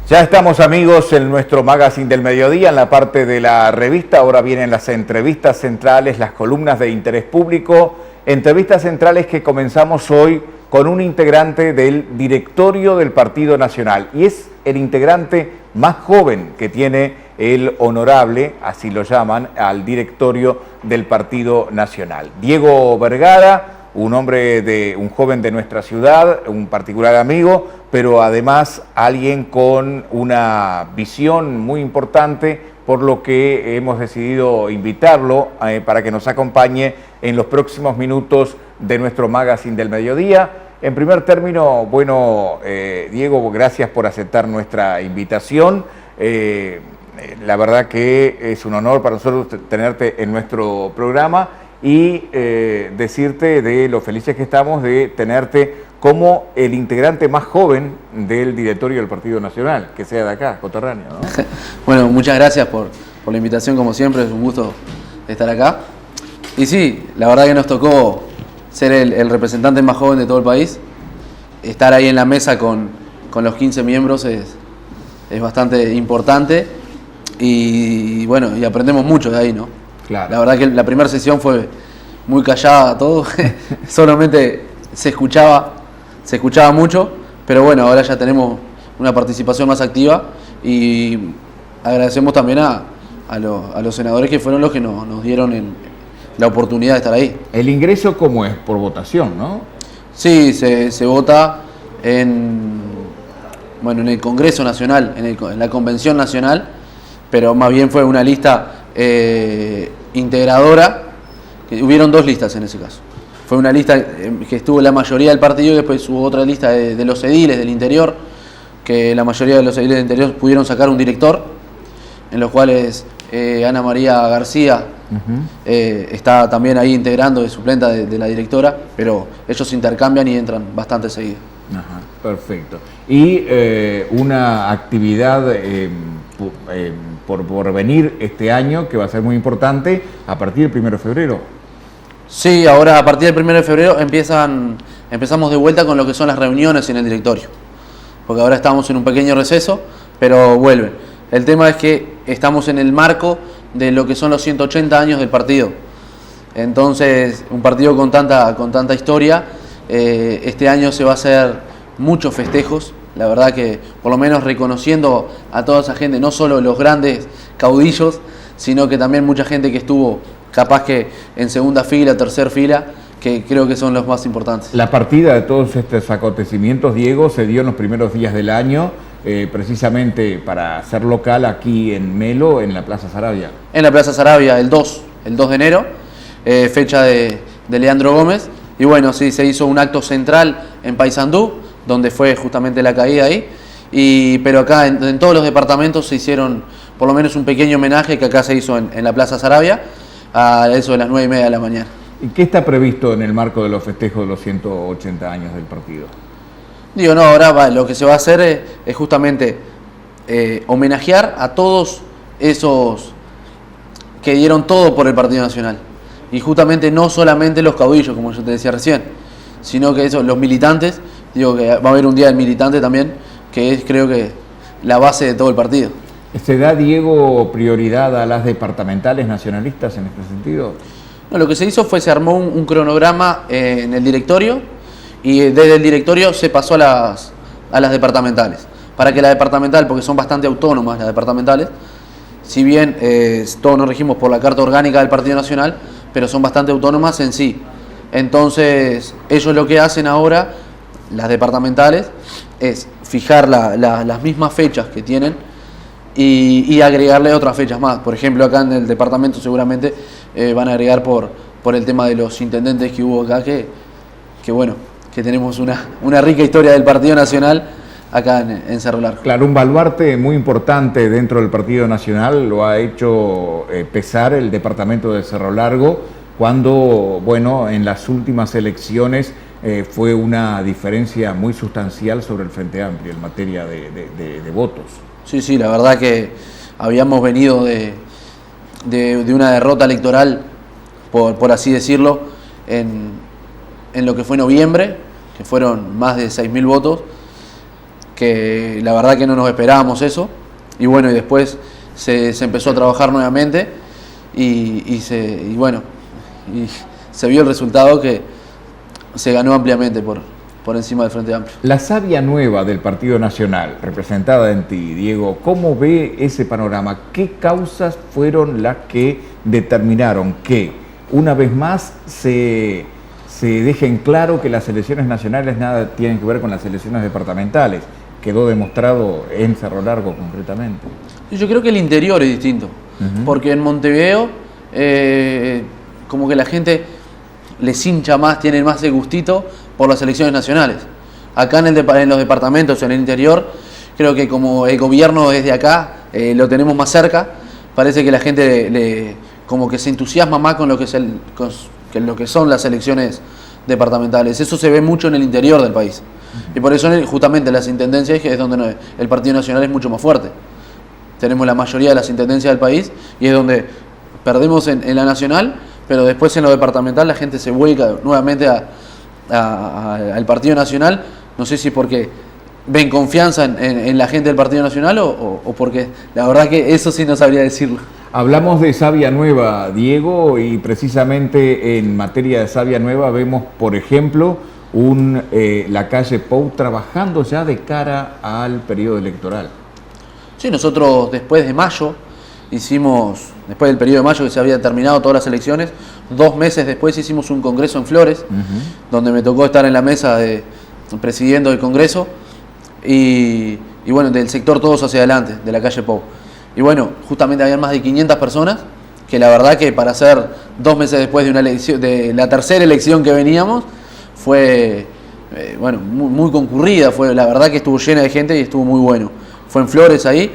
Ya estamos, amigos, en nuestro magazine del mediodía, en la parte de la revista. Ahora vienen las entrevistas centrales, las columnas de interés público. Entrevistas centrales que comenzamos hoy con un integrante del directorio del Partido Nacional. Y es el integrante más joven que tiene el honorable, así lo llaman, al directorio del Partido Nacional. Diego Vergara, un joven de nuestra ciudad, un particular amigo, pero además alguien con una visión muy importante, por lo que hemos decidido invitarlo para que nos acompañe en los próximos minutos de nuestro magazine del mediodía. En primer término, bueno, Diego, gracias por aceptar nuestra invitación. La verdad que es un honor para nosotros tenerte en nuestro programa y decirte de lo felices que estamos de tenerte como el integrante más joven del directorio del Partido Nacional, que sea de acá, coterráneo, ¿no? Bueno, muchas gracias por la invitación, como siempre, es un gusto estar acá. Y sí, la verdad que nos tocó ser el representante más joven de todo el país. Estar ahí en la mesa con los 15 miembros es bastante importante y bueno, y aprendemos mucho de ahí, ¿no? Claro. La verdad que la primera sesión fue muy callada todo, solamente se escuchaba mucho, pero bueno, ahora ya tenemos una participación más activa y agradecemos también a los senadores que fueron los que nos dieron la oportunidad de estar ahí. ¿El ingreso cómo es? Por votación, ¿no? Sí, se vota en el Congreso Nacional, en la Convención Nacional, pero más bien fue una lista integradora, que hubieron dos listas en ese caso. Fue una lista que estuvo la mayoría del partido y después hubo otra lista de los ediles del interior, que la mayoría de los ediles del interior pudieron sacar un director, en los cuales Ana María García está también ahí integrando de suplenta de la directora, pero ellos se intercambian y entran bastante seguido. Ajá, perfecto. Y una actividad por venir este año que va a ser muy importante a partir del 1 de febrero. Sí, ahora a partir del 1 de febrero empezamos de vuelta con lo que son las reuniones en el directorio, porque ahora estamos en un pequeño receso, pero vuelven. El tema es que estamos en el marco de lo que son los 180 años del partido. Entonces, un partido con tanta historia, este año se va a hacer muchos festejos. La verdad que, por lo menos reconociendo a toda esa gente, no solo los grandes caudillos, sino que también mucha gente que estuvo capaz que en segunda fila, tercera fila, que creo que son los más importantes. La partida de todos estos acontecimientos, Diego, se dio en los primeros días del año, precisamente para ser local aquí en Melo, en la Plaza Saravia. En la Plaza Saravia, el 2 de enero, fecha de Leandro Gómez. Y bueno, sí, se hizo un acto central en Paysandú, donde fue justamente la caída ahí. Pero acá en todos los departamentos se hicieron por lo menos un pequeño homenaje que acá se hizo en la Plaza Saravia, a eso de las 9:30 de la mañana. ¿Y qué está previsto en el marco de los festejos de los 180 años del partido? Digo, no, ahora lo que se va a hacer es justamente homenajear a todos esos que dieron todo por el Partido Nacional. Y justamente no solamente los caudillos, como yo te decía recién, sino que los militantes. Digo que va a haber un día del militante también, que es, creo que, la base de todo el partido. ¿Se da, Diego, prioridad a las departamentales nacionalistas en este sentido? No, lo que se hizo se armó un cronograma en el directorio y desde el directorio se pasó a las departamentales. Para que la departamental, porque son bastante autónomas las departamentales, si bien todos nos regimos por la Carta Orgánica del Partido Nacional, pero son bastante autónomas en sí. Entonces, ellos lo que hacen ahora, las departamentales, es fijar las mismas fechas que tienen y agregarle otras fechas más. Por ejemplo, acá en el departamento seguramente van a agregar por el tema de los intendentes que hubo acá, que bueno, que tenemos una rica historia del Partido Nacional acá en Cerro Largo. Claro, un baluarte muy importante dentro del Partido Nacional lo ha hecho pesar el departamento de Cerro Largo, cuando, bueno, en las últimas elecciones fue una diferencia muy sustancial sobre el Frente Amplio en materia de votos. Sí, la verdad que habíamos venido de una derrota electoral, por así decirlo, en lo que fue noviembre, que fueron más de 6.000 votos, que la verdad que no nos esperábamos eso. Y bueno, y después se empezó a trabajar nuevamente y se vio el resultado, que se ganó ampliamente por encima del Frente Amplio. La savia nueva del Partido Nacional, representada en ti, Diego, ¿cómo ve ese panorama? ¿Qué causas fueron las que determinaron que, una vez más, se dejen claro que las elecciones nacionales nada tienen que ver con las elecciones departamentales? Quedó demostrado en Cerro Largo concretamente. Yo creo que el interior es distinto, porque en Montevideo como que la gente les hincha más, tienen más el gustito por las elecciones nacionales. Acá en los departamentos, en el interior, creo que como el gobierno desde acá lo tenemos más cerca, parece que la gente como que se entusiasma más con lo que lo que son las elecciones departamentales. Eso se ve mucho en el interior del país. Y por eso justamente las intendencias es donde el Partido Nacional es mucho más fuerte. Tenemos la mayoría de las intendencias del país y es donde perdemos en la nacional, pero después en lo departamental la gente se vuelca nuevamente al Partido Nacional. No sé si porque ven confianza en la gente del Partido Nacional o porque la verdad que eso sí no sabría decirlo. Hablamos de savia nueva, Diego, y precisamente en materia de savia nueva vemos, por ejemplo, la calle Pou trabajando ya de cara al periodo electoral. Sí, nosotros después de mayo después del periodo de mayo que se había terminado todas las elecciones, 2 meses después hicimos un congreso en Flores, donde me tocó estar en la mesa presidiendo el congreso y bueno, del sector Todos Hacia Adelante, de la calle Pou. Y bueno, justamente había más de 500 personas, que la verdad que para ser 2 meses después de una elección, de la tercera elección que veníamos, fue muy concurrida, la verdad que estuvo llena de gente y estuvo muy bueno. Fue en Flores ahí,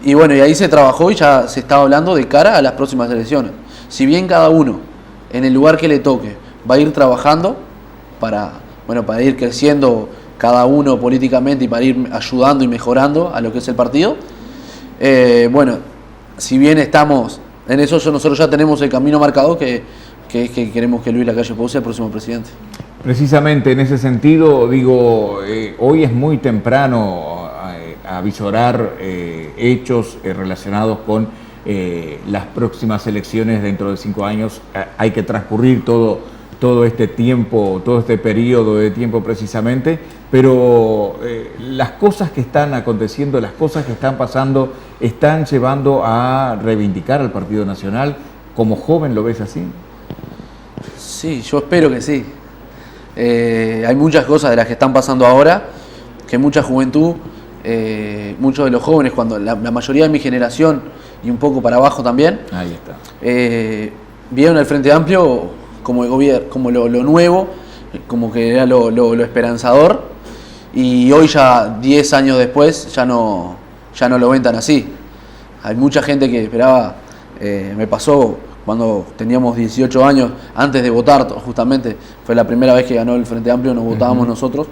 y bueno, y ahí se trabajó y ya se estaba hablando de cara a las próximas elecciones. Si bien cada uno, en el lugar que le toque, va a ir trabajando para ir creciendo cada uno políticamente y para ir ayudando y mejorando a lo que es el partido, si bien estamos en eso, nosotros ya tenemos el camino marcado, que queremos que Luis Lacalle Pou sea el próximo presidente. Precisamente en ese sentido, digo, hoy es muy temprano avisorar hechos relacionados con las próximas elecciones dentro de 5 años. Hay que transcurrir todo este tiempo, todo este periodo de tiempo precisamente, pero las cosas que están aconteciendo, las cosas que están pasando, están llevando a reivindicar al Partido Nacional. ¿Como joven lo ves así? Sí, yo espero que sí. Hay muchas cosas de las que están pasando ahora, que mucha juventud, muchos de los jóvenes, cuando la mayoría de mi generación y un poco para abajo también, ahí está, vieron el Frente Amplio como el gobierno, como lo nuevo, como que era lo esperanzador, y hoy ya 10 años después ya no lo ven tan así. Hay mucha gente que esperaba, me pasó cuando teníamos 18 años, antes de votar, justamente fue la primera vez que ganó el Frente Amplio, nos votábamos nosotros,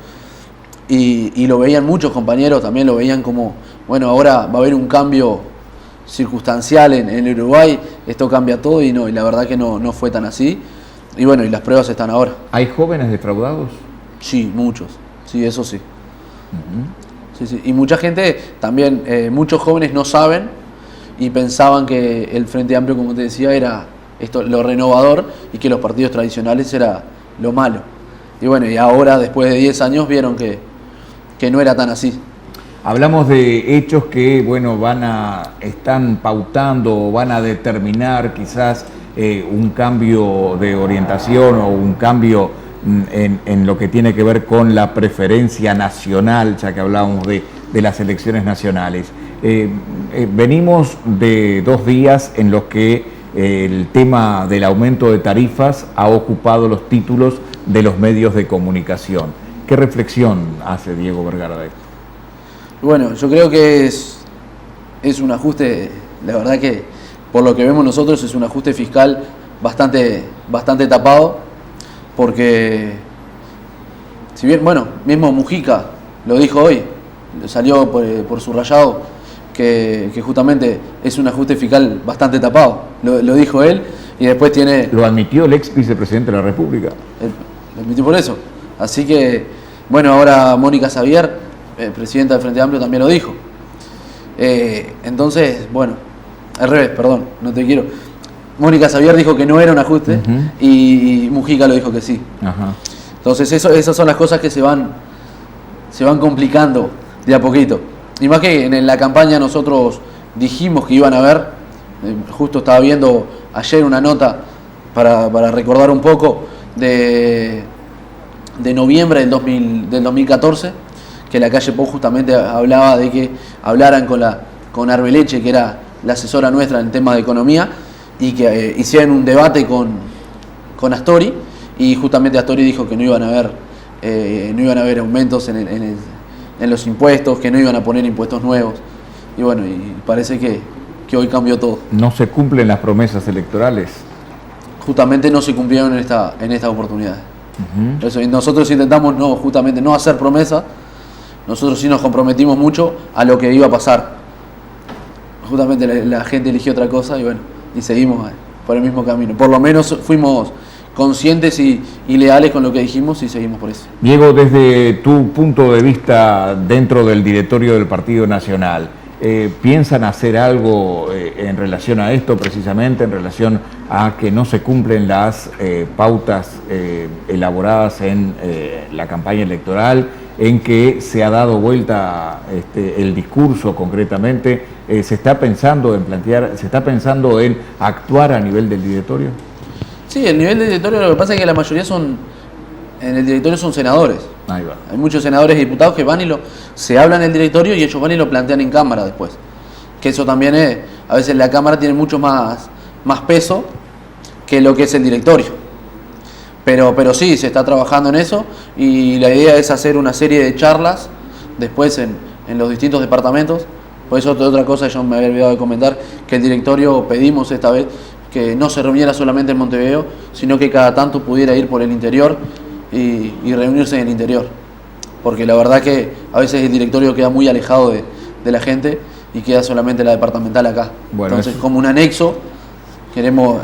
y lo veían muchos compañeros, también lo veían como, bueno, ahora va a haber un cambio circunstancial en Uruguay, esto cambia todo, y la verdad que no fue tan así, y bueno, y las pruebas están ahora. ¿Hay jóvenes defraudados? Sí, muchos, sí, eso sí. Sí. Y mucha gente también, muchos jóvenes no saben y pensaban que el Frente Amplio, como te decía, era lo renovador y que los partidos tradicionales era lo malo. Y bueno, y ahora después de 10 años vieron que no era tan así. Hablamos de hechos que, están pautando o van a determinar quizás un cambio de orientación o un cambio en lo que tiene que ver con la preferencia nacional, ya que hablábamos de las elecciones nacionales. Venimos de 2 días en los que el tema del aumento de tarifas ha ocupado los títulos de los medios de comunicación. ¿Qué reflexión hace Diego Vergara de esto? Bueno, yo creo que es un ajuste, la verdad que por lo que vemos nosotros es un ajuste fiscal bastante tapado, porque si bien, mismo Mujica lo dijo hoy, salió por subrayado, que justamente es un ajuste fiscal bastante tapado, lo dijo él, y después tiene... Lo admitió el ex vicepresidente de la República. Lo admitió por eso. Así que, ahora Mónica Xavier presidenta del Frente Amplio, también lo dijo. Entonces, bueno, al revés, perdón, no te quiero. Mónica Xavier dijo que no era un ajuste y Mujica lo dijo que sí. Ajá. Entonces esas son las cosas que se van complicando de a poquito. Y más que en la campaña nosotros dijimos que iban a haber, justo estaba viendo ayer una nota para recordar un poco de noviembre del 2014, que la calle Pou justamente hablaba de que hablaran con Arbeleche, que era la asesora nuestra en temas de economía, y que hicieran un debate con Astori, y justamente Astori dijo que no iban a haber aumentos en los impuestos, que no iban a poner impuestos nuevos. Y bueno, y parece que hoy cambió todo. ¿No se cumplen las promesas electorales? Justamente no se cumplieron en esta oportunidad. Eso, y nosotros intentamos justamente no hacer promesas. Nosotros sí nos comprometimos mucho a lo que iba a pasar. Justamente la gente eligió otra cosa y bueno, y seguimos por el mismo camino. Por lo menos fuimos conscientes y leales con lo que dijimos y seguimos por eso. Diego, desde tu punto de vista dentro del directorio del Partido Nacional, ¿piensan hacer algo en relación a esto precisamente, en relación a que no se cumplen las pautas elaboradas en la campaña electoral, en que se ha dado vuelta el discurso concretamente? ¿Se está pensando en actuar a nivel del directorio? Sí, el nivel del directorio, lo que pasa es que la mayoría en el directorio son senadores. Ahí va. Hay muchos senadores y diputados que van se hablan en el directorio y ellos van y lo plantean en Cámara después. Que eso también a veces la Cámara tiene mucho más peso que lo que es el directorio. Pero sí, se está trabajando en eso y la idea es hacer una serie de charlas después en los distintos departamentos. Por eso otra cosa yo me había olvidado de comentar, que el directorio pedimos esta vez que no se reuniera solamente en Montevideo, sino que cada tanto pudiera ir por el interior y reunirse en el interior. Porque la verdad que a veces el directorio queda muy alejado de la gente y queda solamente la departamental acá. Bueno, entonces, como un anexo, queremos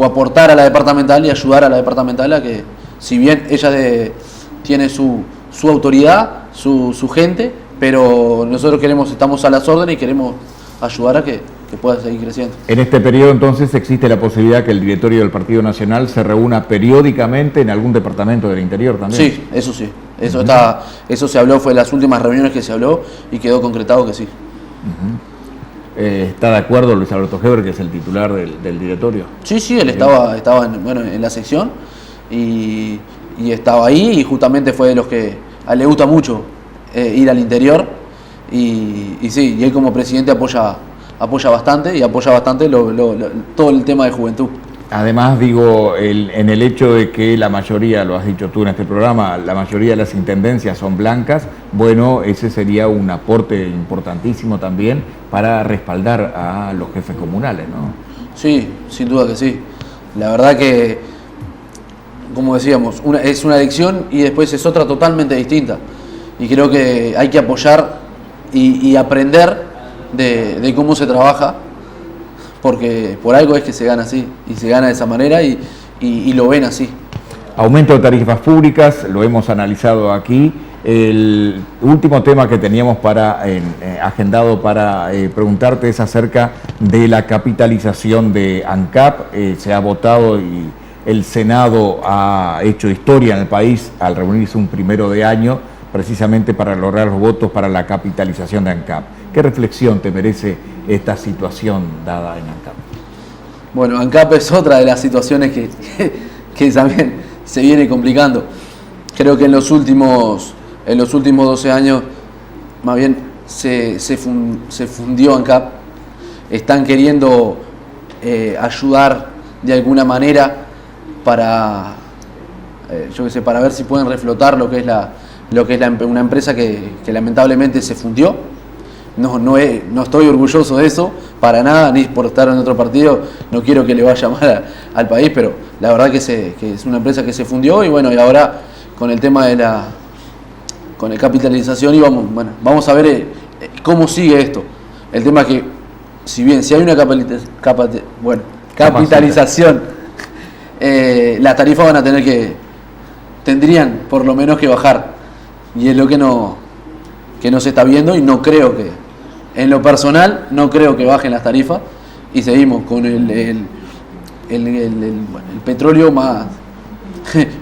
aportar a la departamental y ayudar a la departamental a que, si bien ella tiene su autoridad, su gente, pero nosotros estamos a las órdenes y queremos ayudar a que pueda seguir creciendo. En este periodo entonces existe la posibilidad que el directorio del Partido Nacional se reúna periódicamente en algún departamento del interior también. Sí, eso sí. Eso se habló, fue de las últimas reuniones que se habló y quedó concretado que sí. ¿Está de acuerdo Luis Alberto Heber, que es el titular del directorio? Sí, él estaba en la sección y estaba ahí, y justamente fue de los que a él le gusta mucho ir al interior y sí, y él como presidente apoya bastante y apoya bastante todo el tema de juventud. Además, digo, en el hecho de que la mayoría, lo has dicho tú en este programa, la mayoría de las intendencias son blancas, bueno, ese sería un aporte importantísimo también para respaldar a los jefes comunales, ¿no? Sí, sin duda que sí. La verdad que, como decíamos, es una elección y después es otra totalmente distinta. Y creo que hay que apoyar y aprender de cómo se trabaja, porque por algo es que se gana así, y se gana de esa manera y lo ven así. Aumento de tarifas públicas, lo hemos analizado aquí. El último tema que teníamos agendado para preguntarte es acerca de la capitalización de ANCAP. Se ha votado y el Senado ha hecho historia en el país al reunirse un 1 de año, precisamente para lograr los votos para la capitalización de ANCAP. ¿Qué reflexión te merece esta situación dada en ANCAP? Bueno, ANCAP es otra de las situaciones que también se viene complicando. Creo que en los últimos 12 años, más bien, se fundió ANCAP. Están queriendo ayudar de alguna manera para ver si pueden reflotar lo que es una empresa que lamentablemente se fundió. No estoy orgulloso de eso, para nada, ni por estar en otro partido, no quiero que le vaya mal al país, pero la verdad que es una empresa que se fundió y bueno, y ahora con el tema con la capitalización vamos a ver cómo sigue esto. El tema es que, si hay una capitalización, las tarifas tendrían por lo menos que bajar, y es lo que que no se está viendo, y no creo que, en lo personal, no creo que bajen las tarifas, y seguimos con el petróleo más...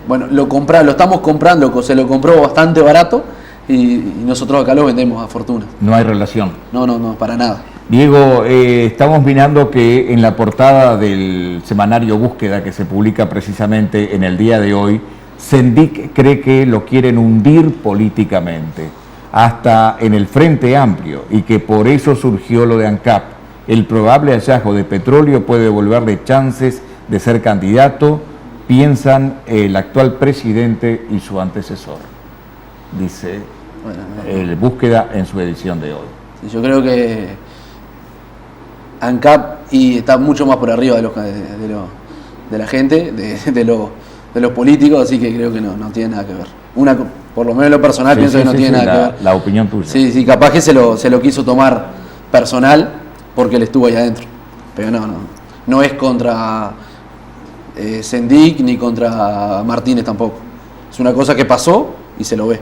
Bueno, lo estamos comprando, se lo compró bastante barato, y nosotros acá lo vendemos a fortuna. No hay relación. No, para nada. Diego, estamos mirando que en la portada del semanario Búsqueda, que se publica precisamente en el día de hoy, Sendik cree que lo quieren hundir políticamente, hasta en el Frente Amplio, y que por eso surgió lo de ANCAP. El probable hallazgo de petróleo puede devolverle chances de ser candidato, piensan el actual presidente y su antecesor, dice el Búsqueda en su edición de hoy. Yo creo que ANCAP está mucho más por arriba de la gente, de los políticos, así que creo que no tiene nada que ver. Por lo menos en lo personal pienso que no tiene nada que ver. La opinión tuya. Sí, capaz que se lo quiso tomar personal porque él estuvo ahí adentro. Pero no es contra Sendik ni contra Martínez tampoco. Es una cosa que pasó y se lo ve.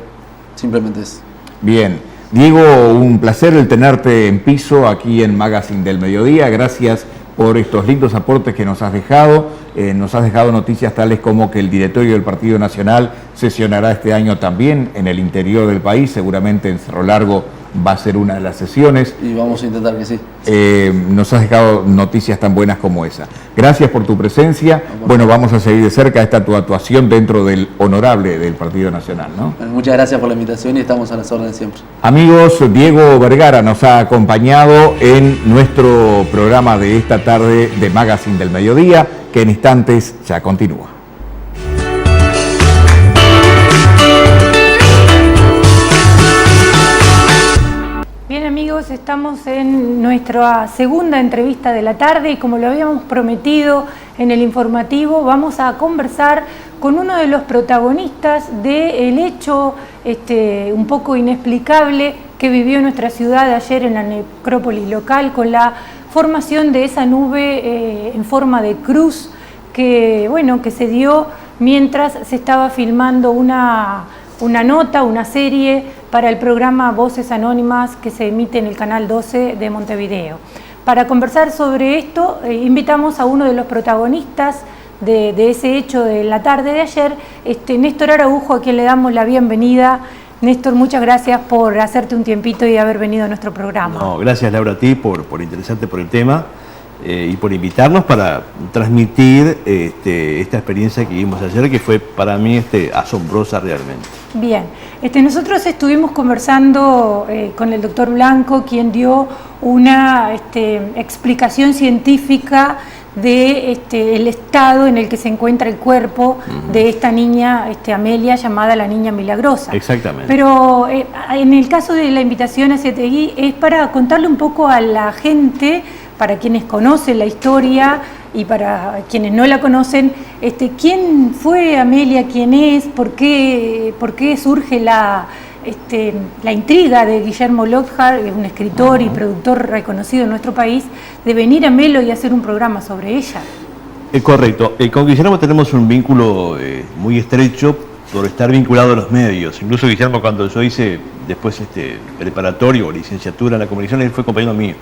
Simplemente es. Bien. Diego, un placer el tenerte en piso aquí en Magazine del Mediodía. Gracias por estos lindos aportes que nos has dejado. Nos has dejado noticias tales como que el directorio del Partido Nacional sesionará este año también en el interior del país. Seguramente en Cerro Largo va a ser una de las sesiones. Y vamos a intentar que sí. Nos has dejado noticias tan buenas como esa. Gracias por tu presencia. Bueno, vamos a seguir de cerca esta tu actuación dentro del honorable del Partido Nacional, ¿no? Bueno, muchas gracias por la invitación y estamos a las órdenes siempre. Amigos, Diego Vergara nos ha acompañado en nuestro programa de esta tarde de Magazine del Mediodía, que en instantes ya continúa. Bien amigos, estamos en nuestra segunda entrevista de la tarde y como lo habíamos prometido en el informativo, vamos a conversar con uno de los protagonistas del hecho un poco inexplicable que vivió nuestra ciudad ayer en la necrópolis local con la formación de esa nube en forma de cruz que se dio mientras se estaba filmando una nota, una serie para el programa Voces Anónimas que se emite en el canal 12 de Montevideo. Para conversar sobre esto, invitamos a uno de los protagonistas de ese hecho de la tarde de ayer, Néstor Araujo, a quien le damos la bienvenida. Néstor, muchas gracias por hacerte un tiempito y haber venido a nuestro programa. No, gracias Laura a ti por interesarte por el tema y por invitarnos para transmitir esta experiencia que vimos ayer, que fue para mí asombrosa realmente. Bien, nosotros estuvimos conversando con el doctor Blanco, quien dio una explicación científica de el estado en el que se encuentra el cuerpo de esta niña, Amelia, llamada la Niña Milagrosa. Exactamente. Pero en el caso de la invitación a CTI es para contarle un poco a la gente, para quienes conocen la historia y para quienes no la conocen, quién fue Amelia, quién es, por qué surge la intriga de Guillermo Lockhart, un escritor y productor reconocido en nuestro país, de venir a Melo y hacer un programa sobre ella. Correcto. Con Guillermo tenemos un vínculo muy estrecho por estar vinculado a los medios. Incluso Guillermo, cuando yo hice después preparatorio o licenciatura en la comunicación, él fue compañero mío.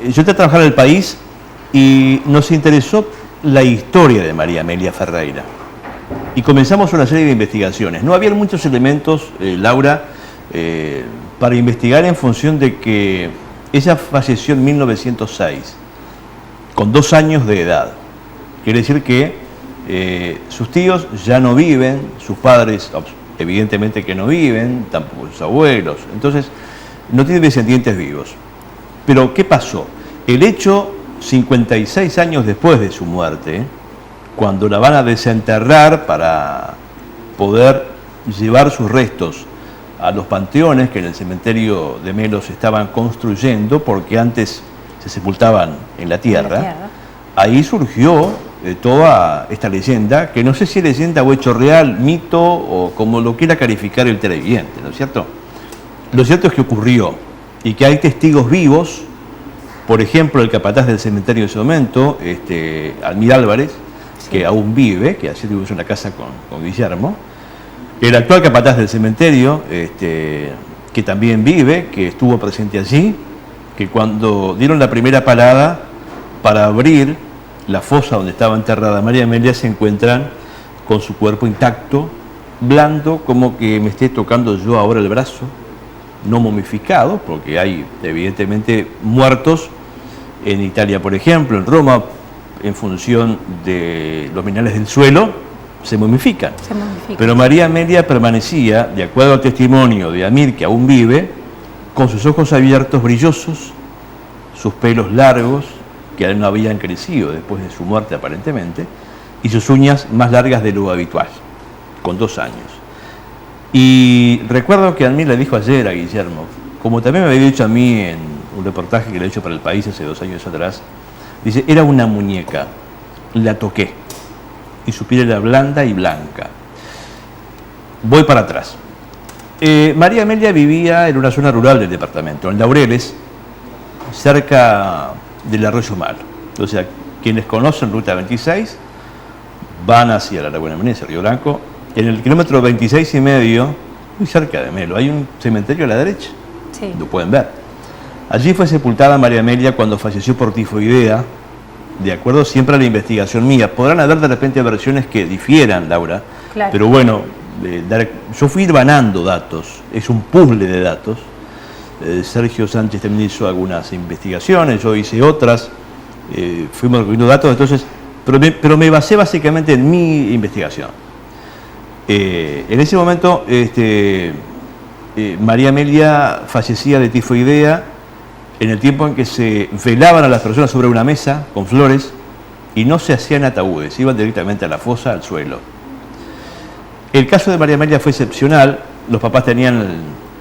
Yo entré a trabajar en El País y nos interesó la historia de María Amelia Ferreira. Y comenzamos una serie de investigaciones. No había muchos elementos, Laura, para investigar en función de que ella falleció en 1906, con 2 años de edad. Quiere decir que sus tíos ya no viven, sus padres evidentemente que no viven, tampoco sus abuelos. Entonces, no tiene descendientes vivos. Pero, ¿qué pasó? El hecho, 56 años después de su muerte, cuando la van a desenterrar para poder llevar sus restos a los panteones que en el cementerio de Melo se estaban construyendo, porque antes se sepultaban en la tierra, ahí surgió toda esta leyenda, que no sé si es leyenda o hecho real, mito o como lo quiera calificar el televidente, ¿no es cierto? Lo cierto es que ocurrió y que hay testigos vivos, por ejemplo, el capataz del cementerio de ese momento, Almir Álvarez, que aún vive, que ayer vive en la casa con Guillermo, el actual capataz del cementerio, que también vive, que estuvo presente allí, que cuando dieron la primera palada para abrir la fosa donde estaba enterrada María Amelia, se encuentran con su cuerpo intacto, blando, como que me esté tocando yo ahora el brazo, no momificado, porque hay evidentemente muertos en Italia, por ejemplo, en Roma, en función de los minerales del suelo, se momifican. Pero María Amelia permanecía, de acuerdo al testimonio de Amir, que aún vive, con sus ojos abiertos, brillosos, sus pelos largos, que no habían crecido después de su muerte aparentemente, y sus uñas más largas de lo habitual, con 2 años. Y recuerdo que Amir le dijo ayer a Guillermo, como también me había dicho a mí en un reportaje que le he hecho para El País hace 2 años atrás, dice, era una muñeca, la toqué, y su piel era blanda y blanca. Voy para atrás. María Amelia vivía en una zona rural del departamento, en Laureles, cerca del Arroyo Malo. O sea, quienes conocen Ruta 26 van hacia la Laguna Meneses, Río Blanco. En el kilómetro 26,5, muy cerca de Melo, hay un cementerio a la derecha. Sí. Lo pueden ver. Allí fue sepultada María Amelia cuando falleció por tifoidea, de acuerdo siempre a la investigación mía. Podrán haber de repente versiones que difieran, Laura, Claro. pero bueno, yo fui ganando datos, es un puzzle de datos. Sergio Sánchez también hizo algunas investigaciones, yo hice otras, fuimos recogiendo datos, entonces, pero me basé básicamente en mi investigación. En ese momento, María Amelia fallecía de tifoidea en el tiempo en que se velaban a las personas sobre una mesa con flores y no se hacían ataúdes, iban directamente a la fosa, al suelo. El caso de María Amelia fue excepcional, los papás tenían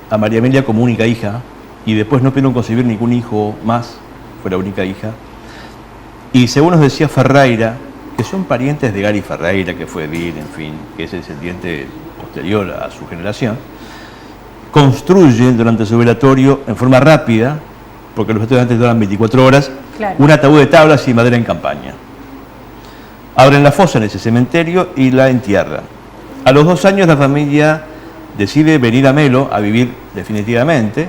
a María Amelia como única hija y después no pudieron concebir ningún hijo más, fue la única hija. Y según nos decía Ferreira, que son parientes de Gary Ferreira, que fue edil, en fin, que es descendiente posterior a su generación, construyen durante su velatorio en forma rápida, porque los estudiantes duran 24 horas, Claro. un ataúd de tablas y madera en campaña. Abren la fosa en ese cementerio y la entierran. A los 2 años la familia decide venir a Melo a vivir definitivamente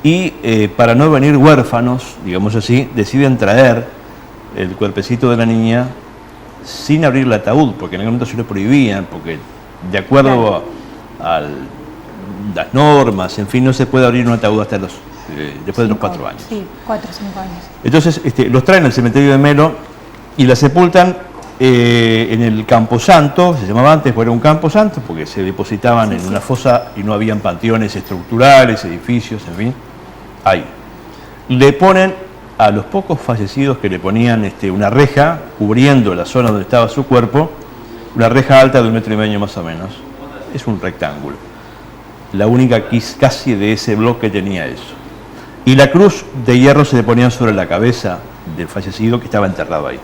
y para no venir huérfanos, digamos así, deciden traer el cuerpecito de la niña sin abrir el ataúd, porque en aquel momento se lo prohibían, porque de acuerdo a las normas, en fin, no se puede abrir un ataúd hasta después de los 4 años. Sí, 4 o 5 años. Entonces los traen al cementerio de Melo y la sepultan en el Camposanto, se llamaba antes, era un Camposanto, porque se depositaban en una fosa y no habían panteones estructurales, edificios, en fin. Ahí. Le ponen a los pocos fallecidos que le ponían una reja cubriendo la zona donde estaba su cuerpo, una reja alta de 1,5 metros más o menos. Es un rectángulo. La única casi de ese bloque tenía eso. Y la cruz de hierro se le ponía sobre la cabeza del fallecido que estaba enterrado ahí.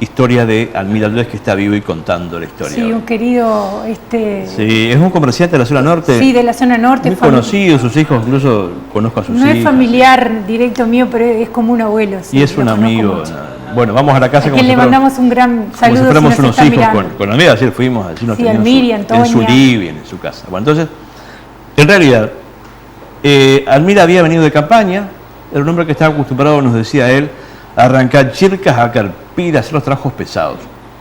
Historia de Almir Aldrés, que está vivo y contando la historia. Sí, un querido... Sí, es un comerciante de la zona norte. Sí, de la zona norte. Muy conocido, sus hijos, incluso conozco a sus hijos. No es familiar directo mío, pero es como un abuelo. Sí, y es un amigo. Bueno, vamos a la casa a quien le mandamos un gran saludo. Como si fuéramos si nos unos está hijos mirando. con Almir. Ayer fuimos, allí nos Sí, tenían Almir y Antonia. en su living, en su casa. Bueno, entonces, en realidad, Almir había venido de campaña, era un hombre que estaba acostumbrado, nos decía él, a arrancar chircas, a carpir, a hacer los trabajos pesados.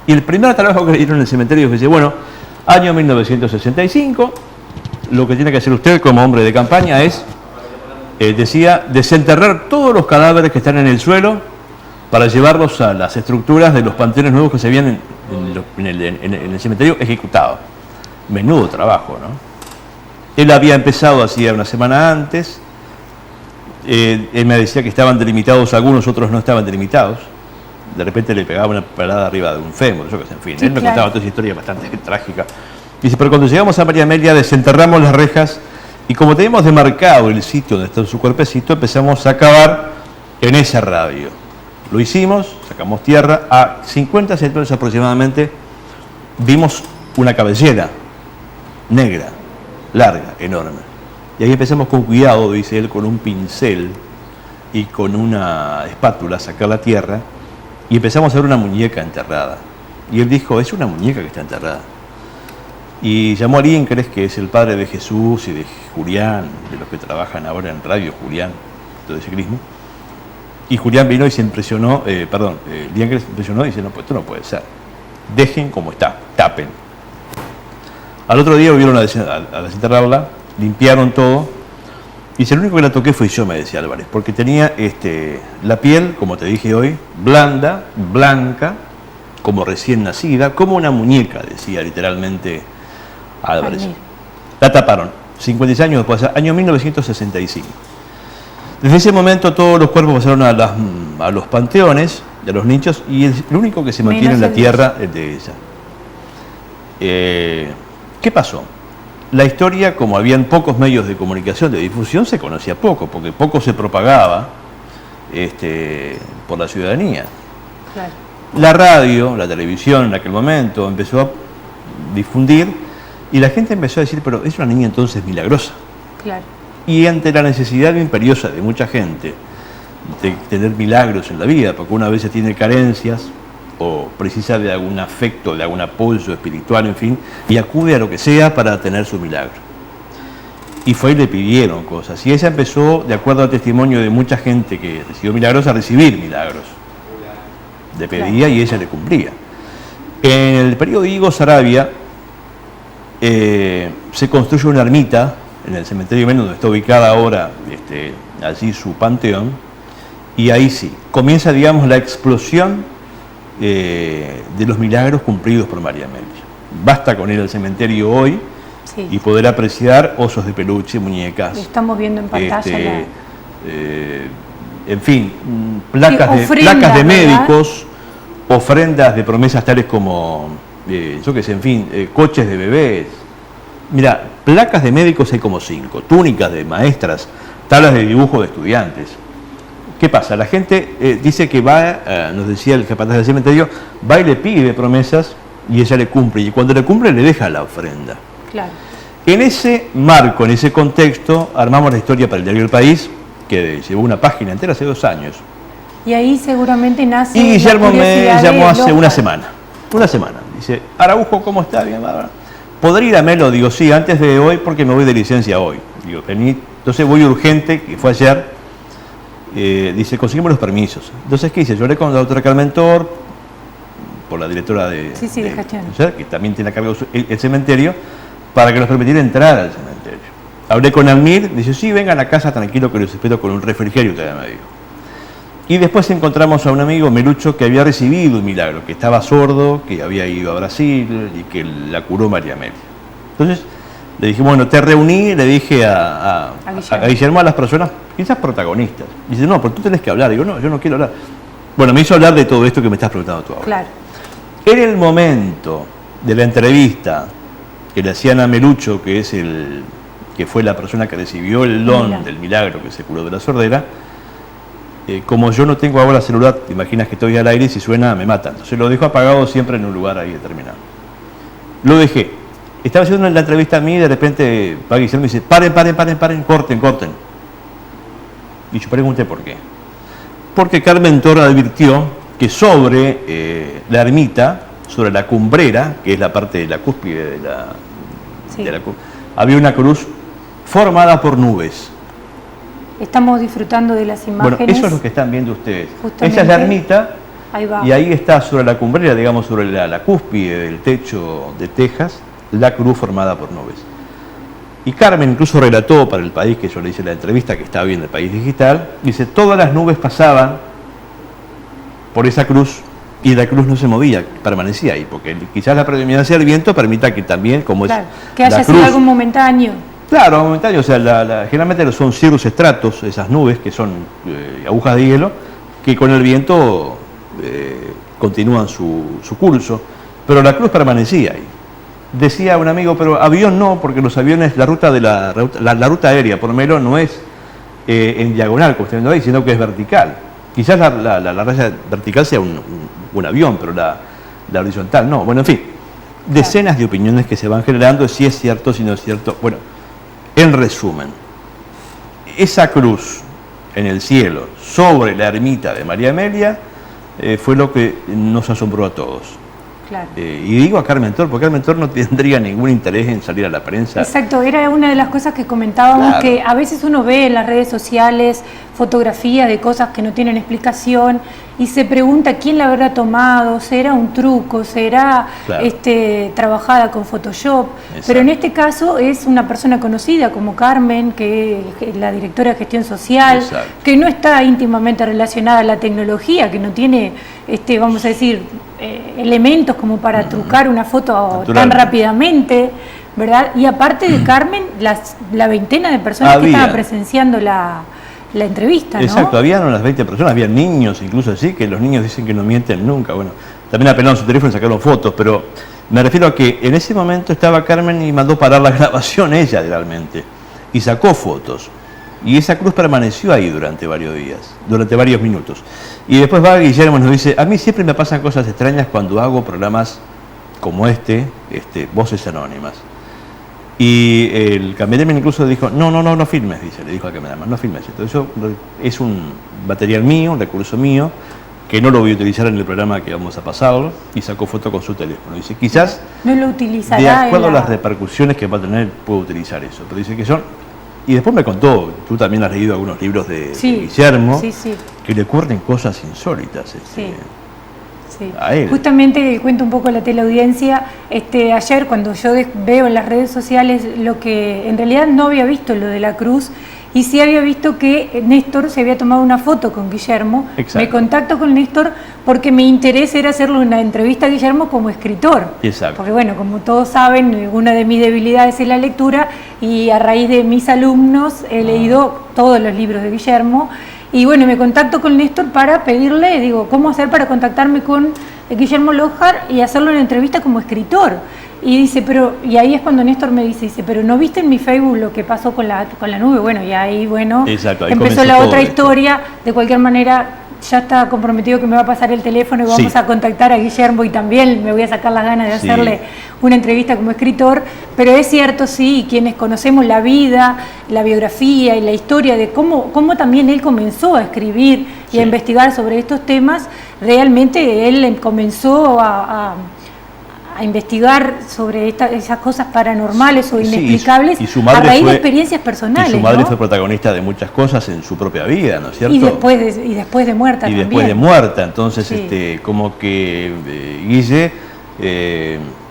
Y el primer trabajo que le dieron en el cementerio fue, bueno, año 1965, lo que tiene que hacer usted como hombre de campaña es, decía, desenterrar todos los cadáveres que están en el suelo para llevarlos a las estructuras de los panteones nuevos que se habían en el cementerio ejecutado. Menudo trabajo, ¿no? Él había empezado hacía una semana antes. Él me decía que estaban delimitados algunos, otros no estaban delimitados. De repente le pegaba una parada arriba de un fémur, yo qué sé, en fin. Sí, él me claro. contaba toda esa historia bastante trágica. Dice, pero cuando llegamos a María Amelia desenterramos las rejas y como teníamos demarcado el sitio donde está su cuerpecito, empezamos a cavar en ese radio. Lo hicimos, sacamos tierra, a 50 centímetros aproximadamente vimos una cabellera negra, larga, enorme. Y ahí empezamos con cuidado, dice él, con un pincel y con una espátula a sacar la tierra y empezamos a ver una muñeca enterrada. Y él dijo, es una muñeca que está enterrada. y llamó a alguien, crees que es el padre de Jesús y de Julián, de los que trabajan ahora en radio, Julián, todo de ciclismo. Y Julián vino y se impresionó, Liangre se impresionó y dice, no, pues esto no puede ser. Dejen como está, tapen. Al otro día volvieron a desenterrarla, limpiaron todo. Y dice, el único que la toqué fui yo, me decía Álvarez, porque tenía la piel, como te dije hoy, blanda, blanca, como recién nacida, como una muñeca, decía literalmente Álvarez. La taparon, 56 años después, año 1965. Desde ese momento todos los cuerpos pasaron a los panteones, a los nichos, y el único que se mantiene en la tierra es de ella. ¿Qué pasó? La historia, como habían pocos medios de comunicación, de difusión, se conocía poco, porque poco se propagaba por la ciudadanía. Claro. La radio, la televisión en aquel momento empezó a difundir y la gente empezó a decir, pero es una niña entonces milagrosa. Claro. Y ante la necesidad imperiosa de mucha gente de tener milagros en la vida, porque una vez tiene carencias o precisa de algún afecto, de algún apoyo espiritual, en fin, y acude a lo que sea para tener su milagro. Y fue y le pidieron cosas. Y ella empezó, de acuerdo al testimonio de mucha gente que recibió milagros, a recibir milagros. Le pedía y ella le cumplía. En el periodo de Higo Saravia se construye una ermita en el cementerio Melo, donde está ubicada ahora allí su panteón, y ahí sí, comienza, digamos, la explosión de los milagros cumplidos por María Amelia. Basta con ir al cementerio hoy y poder apreciar osos de peluche, muñecas. Lo estamos viendo en pantalla. En fin, placas de médicos, ofrendas de promesas tales como, yo qué sé, en fin, coches de bebés. Mira, placas de médicos hay como 5, túnicas de maestras, tablas de dibujo de estudiantes. ¿Qué pasa? La gente dice que va, nos decía el capataz del cementerio, va y le pide promesas y ella le cumple. Y cuando le cumple le deja la ofrenda. Claro. En ese marco, en ese contexto, armamos la historia para el diario El País, que llevó una página entera hace 2 años. Y ahí seguramente nace. Y Guillermo me llamó hace una semana. semana. Dice, Araujo, ¿cómo está? Bien, bárbaro. ¿Podré ir a Melo? Digo, sí, antes de hoy, porque me voy de licencia hoy. Digo, vení. Entonces voy urgente, que fue ayer. Dice, conseguimos los permisos. Entonces, ¿qué hice? Yo hablé con la doctora Carmen Tor, por la directora de Castellano, que también tiene a cargo el cementerio, para que nos permitiera entrar al cementerio. Hablé con Almir, dice, sí, vengan a casa tranquilo que los espero con un refrigerio, todavía me dijo. Y después encontramos a un amigo, Melucho, que había recibido un milagro, que estaba sordo, que había ido a Brasil y que la curó María Amelia. Entonces, le dije, bueno, te reuní, le dije a Guillermo, a las personas, quizás protagonistas. Y dice, no, pero tú tenés que hablar. Digo, no, yo no quiero hablar. Bueno, me hizo hablar de todo esto que me estás preguntando tú ahora. Claro. En el momento de la entrevista que le hacían a Melucho, que fue la persona que recibió el don del milagro que se curó de la sordera, como yo no tengo ahora celular, te imaginas que estoy al aire y si suena me matan. Entonces lo dejo apagado siempre en un lugar ahí determinado. Lo dejé. Estaba haciendo la entrevista a mí y de repente va Guillermo y me dice, paren, corten. Y yo pregunté por qué. Porque Carmen Tor advirtió que sobre la ermita, sobre la cumbrera, que es la parte de la cúspide de la había una cruz formada por nubes. Estamos disfrutando de las imágenes. Bueno, eso es lo que están viendo ustedes. Justamente, esa es la ermita. Ahí va. Y ahí está sobre la cumbrera, digamos, sobre la cúspide del techo de tejas, la cruz formada por nubes. Y Carmen incluso relató para El País, que yo le hice la entrevista, que estaba viendo El País Digital, dice, todas las nubes pasaban por esa cruz y la cruz no se movía, permanecía ahí, porque quizás la predominancia del viento permita que también, como claro, es que haya la sido cruz, algo momentáneo. Claro, momentáneo, o sea, generalmente son cirrus stratos, esas nubes que son agujas de hielo, que con el viento continúan su curso, pero la cruz permanecía ahí. Decía un amigo, pero avión no, porque los aviones, la ruta aérea por Melo no es en diagonal, como están viendo ahí, sino que es vertical. Quizás la raya vertical sea un avión, pero la horizontal no. Bueno, en fin, decenas de opiniones que se van generando, si es cierto, si no es cierto. Bueno, en resumen, esa cruz en el cielo sobre la ermita de María Amelia fue lo que nos asombró a todos. Claro. Y digo a Carmen Tor, porque Carmen Tor no tendría ningún interés en salir a la prensa. Exacto, era una de las cosas que comentábamos, Claro. que a veces uno ve en las redes sociales fotografías de cosas que no tienen explicación y se pregunta quién la habrá tomado, será un truco, será Claro. trabajada con Photoshop. Exacto. Pero en este caso es una persona conocida como Carmen, que es la directora de gestión social, Exacto. que no está íntimamente relacionada a la tecnología, que no tiene, vamos a decir, elementos como para trucar una foto tan Naturalmente. rápidamente, ¿verdad? Y aparte de Carmen, la veintena de personas que Había. estaban presenciando la entrevista, ¿no? Exacto, habían unas 20 personas, había niños incluso así, que los niños dicen que no mienten nunca. Bueno, también apelaron su teléfono y sacaron fotos, pero me refiero a que en ese momento estaba Carmen y mandó parar la grabación ella realmente, y sacó fotos. Y esa cruz permaneció ahí durante varios días, durante varios minutos. Y después va Guillermo y nos dice, a mí siempre me pasan cosas extrañas cuando hago programas como Voces Anónimas. Y el cameraman incluso dijo, no filmes, dice, le dijo al cameraman, no filmes. Entonces eso es un material mío, un recurso mío, que no lo voy a utilizar en el programa que vamos a pasarlo, y sacó foto con su teléfono. Dice, quizás, No lo utilizará de acuerdo a en las repercusiones que va a tener, puedo utilizar eso. Pero dice que son... Y después me contó, tú también has leído algunos libros de Guillermo, sí, sí. que le ocurren cosas insólitas. Sí. Sí. A él. Justamente cuento un poco a la teleaudiencia, ayer cuando yo veo en las redes sociales lo que en realidad no había visto lo de la cruz y sí había visto que Néstor se había tomado una foto con Guillermo. Exacto. Me contacto con Néstor porque mi interés era hacerle una entrevista a Guillermo como escritor. Exacto. Porque bueno, como todos saben, una de mis debilidades es la lectura y a raíz de mis alumnos he leído todos los libros de Guillermo. Y bueno, me contacto con Néstor para pedirle, digo, ¿cómo hacer para contactarme con Guillermo Lójar y hacerle una entrevista como escritor? Y dice, y ahí es cuando Néstor me dice, pero ¿no viste en mi Facebook lo que pasó con la nube? Bueno, y ahí, bueno, Exacto, ahí empezó comenzó la todo otra esto. historia. De cualquier manera, ya está comprometido que me va a pasar el teléfono y vamos Sí. a contactar a Guillermo y también me voy a sacar las ganas de Sí. hacerle una entrevista como escritor. Pero es cierto, sí, quienes conocemos la vida, la biografía y la historia de cómo también él comenzó a escribir y Sí. a investigar sobre estos temas, realmente él comenzó a investigar sobre esas cosas paranormales o Sí, inexplicables y su a madre raíz de fue- experiencias personales, Y su madre ¿no? fue protagonista de muchas cosas en su propia vida, ¿no es cierto? Y después de muerta Y también. después de muerta, entonces Sí. como que Guille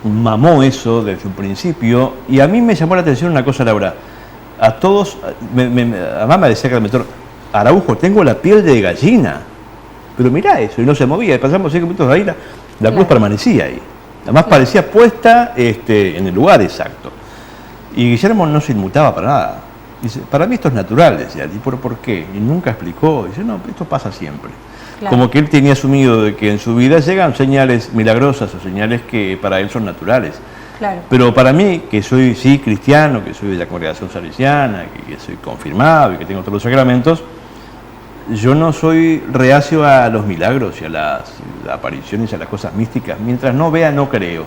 mamó eso desde un principio. Y a mí me llamó la atención una cosa, Laura. A todos, además me decía Carmen Tor, Araujo, tengo la piel de gallina. Pero mirá eso, y no se movía. Pasamos 5 minutos de ahí, la cruz Claro. permanecía ahí. Además Claro. parecía puesta en el lugar exacto. Y Guillermo no se inmutaba para nada. Dice, para mí esto es natural, decía. ¿Y por qué? Y nunca explicó. Dice, no, esto pasa siempre. Claro. Como que él tenía asumido de que en su vida llegan señales milagrosas o señales que para él son naturales. Claro. Pero para mí, que soy sí cristiano, que soy de la congregación salesiana, que soy confirmado y que tengo todos los sacramentos, yo no soy reacio a los milagros y a las apariciones y a las cosas místicas. Mientras no vea, no creo.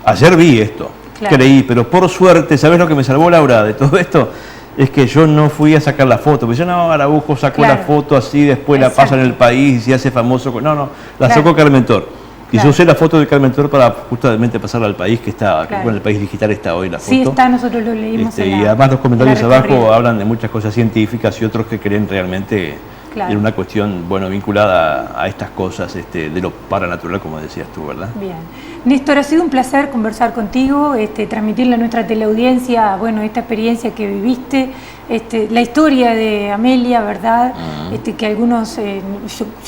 Ayer vi esto, Claro. creí, pero por suerte, ¿sabes lo que me salvó, Laura, de todo esto? Es que yo no fui a sacar la foto. Porque yo, no, Araujo sacó Claro. la foto así, después la Exacto. pasa en el país y se hace famoso. No, la Claro. sacó Carmen Tor. Y Claro. yo usé la foto de Carmen Tor para justamente pasarla al país, que está, Claro. que bueno, el país digital está hoy la foto. Sí, está, nosotros lo leímos en Y la- además los comentarios en la abajo recorrida. hablan de muchas cosas científicas y otros que creen realmente Claro. en una cuestión, bueno, vinculada a estas cosas de lo paranatural, como decías tú, ¿verdad? Bien. Néstor, ha sido un placer conversar contigo, transmitirle a nuestra teleaudiencia, bueno, esta experiencia que viviste, la historia de Amelia, ¿verdad? Que algunos,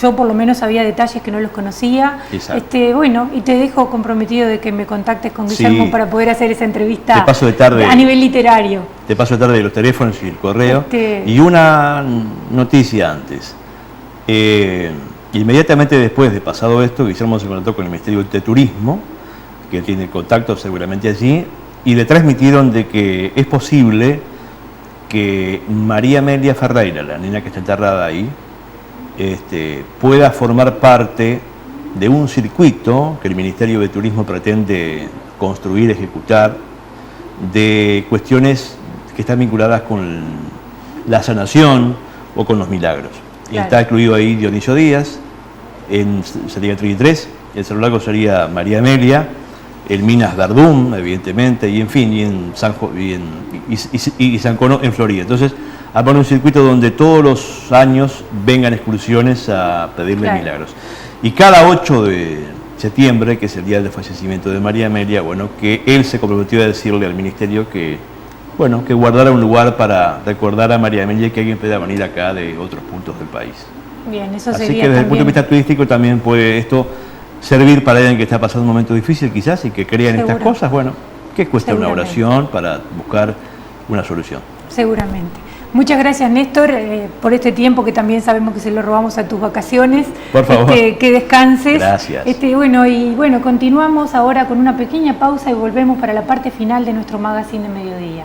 yo por lo menos sabía detalles que no los conocía. Exacto. Bueno, y te dejo comprometido de que me contactes con Sí. Guillermo para poder hacer esa entrevista Te paso de tarde. a nivel literario. Te paso tarde los teléfonos y el correo. Y una noticia antes. Inmediatamente después de pasado esto, Guillermo se conectó con el Ministerio de Turismo, que tiene contacto seguramente allí, y le transmitieron de que es posible que María Amelia Ferreira, la niña que está enterrada ahí, pueda formar parte de un circuito que el Ministerio de Turismo pretende construir, ejecutar, de cuestiones que están vinculadas con la sanación o con los milagros. Y Claro. está incluido ahí Dionisio Díaz, sería 33, el Cerro Largo sería María Amelia, el Minas Verdún, evidentemente, y en fin, y San Cono en Florida. Entonces, a poner un circuito donde todos los años vengan excursiones a pedirle milagros. Y cada 8 de septiembre, que es el día del fallecimiento de María Amelia, bueno, que él se comprometió a decirle al ministerio que, bueno, que guardara un lugar para recordar a María Amelia y que alguien pueda venir acá de otros puntos del país. Bien, eso así sería que desde el también... punto de vista turístico también puede esto servir para alguien que está pasando un momento difícil quizás y que crea en estas cosas, bueno, que cuesta una oración para buscar una solución. Seguramente. Muchas gracias, Néstor, por este tiempo que también sabemos que se lo robamos a tus vacaciones. Por favor. Que descanses. Gracias. Bueno, continuamos ahora con una pequeña pausa y volvemos para la parte final de nuestro magazine de mediodía.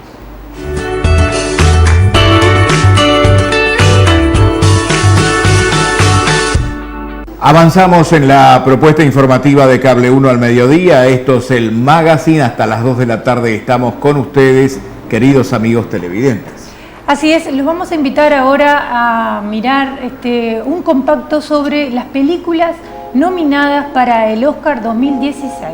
Avanzamos en la propuesta informativa de Cable 1 al mediodía. Esto es el magazine. Hasta las 2 de la tarde estamos con ustedes, queridos amigos televidentes. Así es, los vamos a invitar ahora a mirar un compacto sobre las películas nominadas para el Oscar 2016.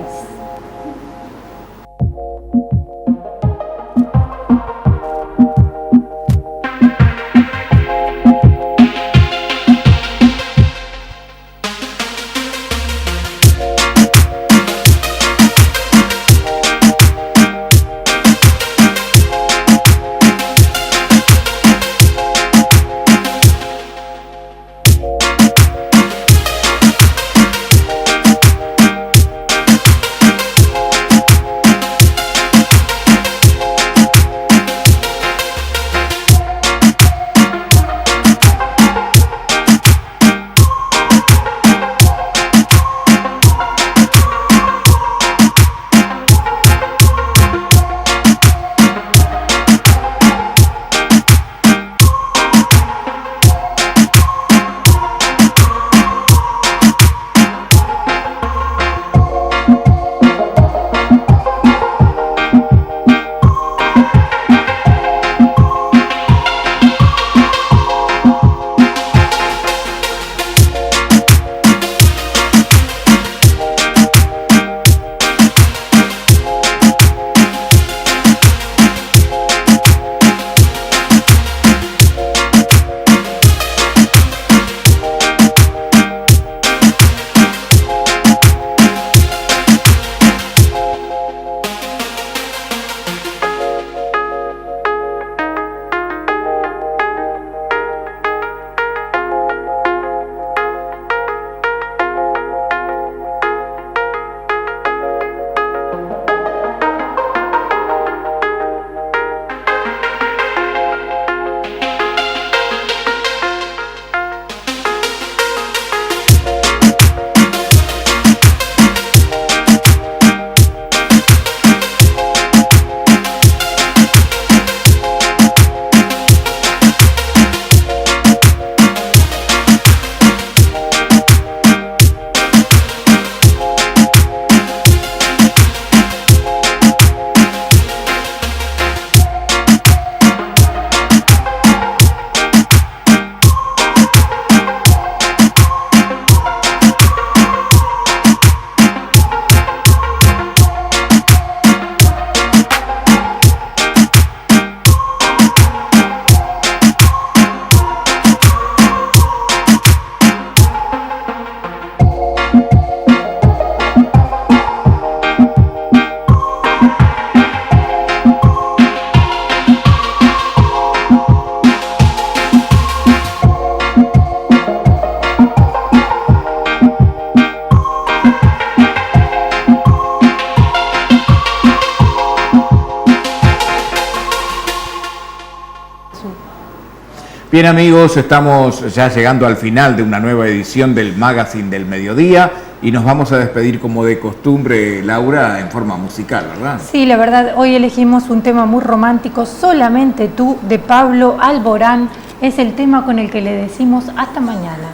Bien amigos, estamos ya llegando al final de una nueva edición del Magazine del Mediodía y nos vamos a despedir como de costumbre, Laura, en forma musical, ¿verdad? Sí, la verdad, hoy elegimos un tema muy romántico, Solamente tú, de Pablo Alborán. Es el tema con el que le decimos hasta mañana.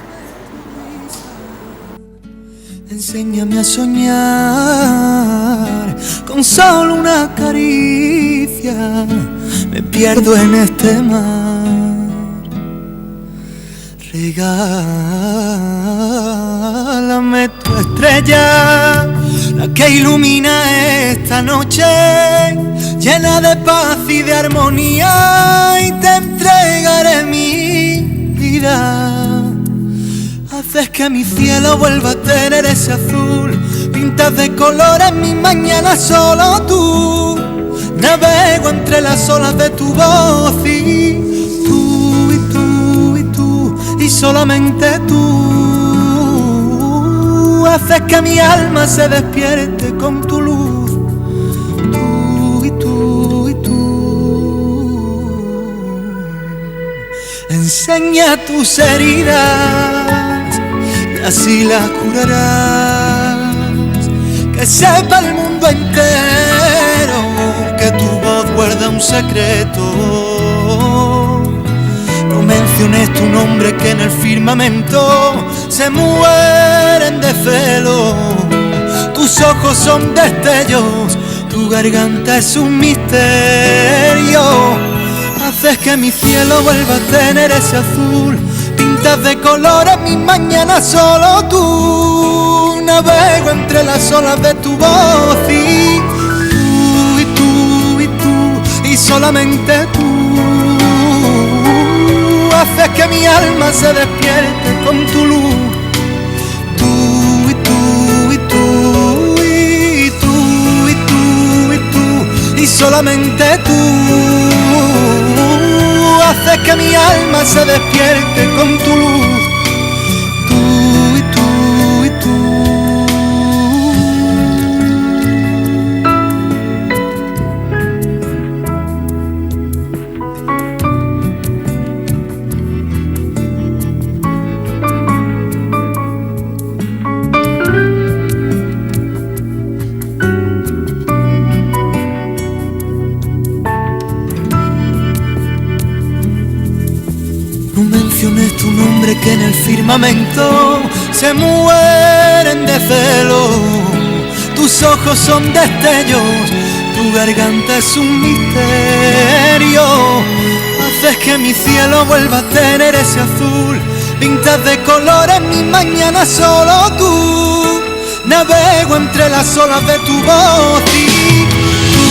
Enséñame a soñar con solo una caricia, me pierdo en este mar. Regálame dame tu estrella, la que ilumina esta noche, llena de paz y de armonía, y te entregaré mi vida. Haces que mi cielo vuelva a tener ese azul, pintas de colores mis mañanas solo tú. Navego entre las olas de tu voz y tú, y tú, y tú, y solamente tú. Haces que mi alma se despierte con tu luz, tú y tú y tú. Enseña tus heridas y así las curarás, que sepa el mundo entero que tu voz guarda un secreto. No menciones tu nombre que en el firmamento se mueren de celo. Tus ojos son destellos, tu garganta es un misterio. Haces que mi cielo vuelva a tener ese azul, pintas de colores mis mañanas solo tú. Navego entre las olas de tu voz y solamente tú. Haces que mi alma se despierte con tu luz, tú y tú y tú y tú y tú y tú, y solamente tú. Haces que mi alma se despierte con tu luz, tú y tú y tú. No menciones tu nombre que en el firmamento se mueren de celo. Tus ojos son destellos, tu garganta es un misterio. Haces que mi cielo vuelva a tener ese azul, pintas de colores mis mañanas solo tú. Navego entre las olas de tu voz y tú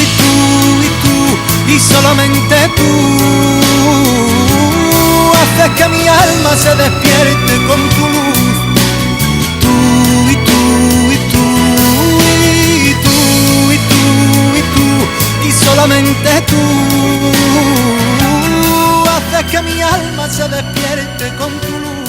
y tú y tú y solamente tú. Haces que mi alma se despierte con tu luz, tú y tú y tú y tú y tú y tú, y solamente tú. Haces que mi alma se despierte con tu luz.